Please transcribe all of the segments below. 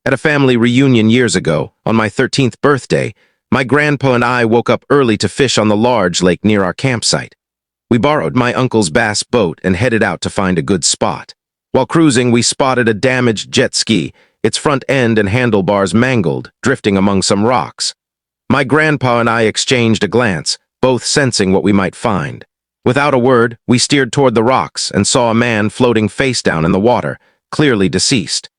At a family reunion years ago, on my 13th birthday, my grandpa and I woke up early to fish on the large lake near our campsite. We borrowed my uncle's bass boat and headed out to find a good spot. While cruising, we spotted a damaged jet ski, its front end and handlebars mangled, drifting among some rocks. My grandpa and I exchanged a glance, both sensing what we might find. Without a word, we steered toward the rocks and saw a man floating face down in the water, clearly deceased.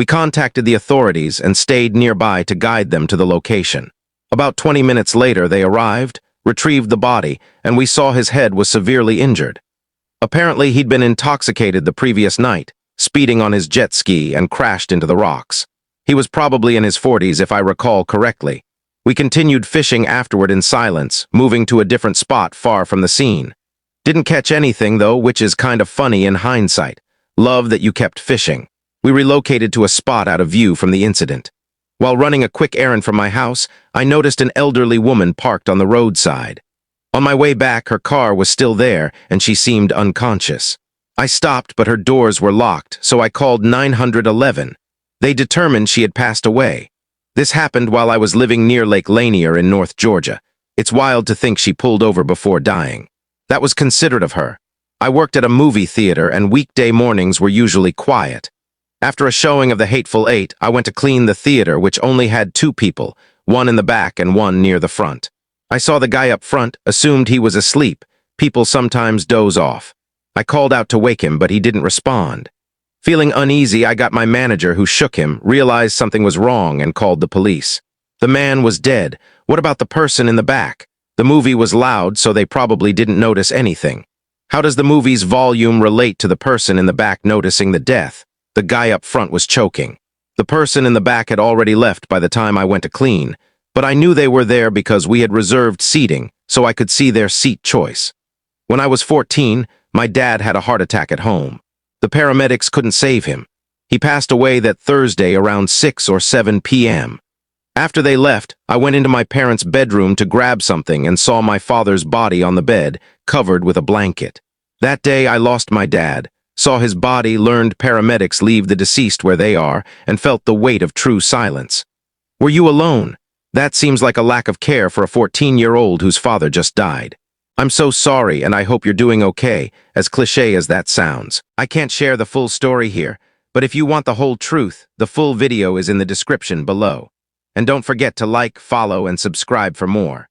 We contacted the authorities and stayed nearby to guide them to the location. About 20 minutes later, they arrived, retrieved the body, and we saw his head was severely injured. Apparently, he'd been intoxicated the previous night, speeding on his jet ski and crashed into the rocks. He was probably in his 40s if I recall correctly. We continued fishing afterward in silence, moving to a different spot far from the scene. Didn't catch anything though, which is kind of funny in hindsight. Love that you kept fishing. We relocated to a spot out of view from the incident. While running a quick errand from my house, I noticed an elderly woman parked on the roadside. On my way back, her car was still there, and she seemed unconscious. I stopped, but her doors were locked, so I called 911. They determined she had passed away. This happened while I was living near Lake Lanier in North Georgia. It's wild to think she pulled over before dying. That was considerate of her. I worked at a movie theater, and weekday mornings were usually quiet. After a showing of The Hateful Eight, I went to clean the theater, which only had two people, one in the back and one near the front. I saw the guy up front, assumed he was asleep. People sometimes doze off. I called out to wake him, but he didn't respond. Feeling uneasy, I got my manager, who shook him, realized something was wrong, and called the police. The man was dead. What about the person in the back? The movie was loud, so they probably didn't notice anything. How does the movie's volume relate to the person in the back noticing the death? The guy up front was choking. The person in the back had already left by the time I went to clean, but I knew they were there because we had reserved seating, so I could see their seat choice. When I was 14, my dad had a heart attack at home. The paramedics couldn't save him. He passed away that Thursday around 6 or 7 p.m. After they left, I went into my parents' bedroom to grab something and saw my father's body on the bed, covered with a blanket. That day, I lost my dad, saw his body, learned paramedics leave the deceased where they are, and felt the weight of true silence. Were you alone? That seems like a lack of care for a 14-year-old whose father just died. I'm so sorry, and I hope you're doing okay, as cliché as that sounds. I can't share the full story here, but if you want the whole truth, the full video is in the description below. And don't forget to like, follow, and subscribe for more.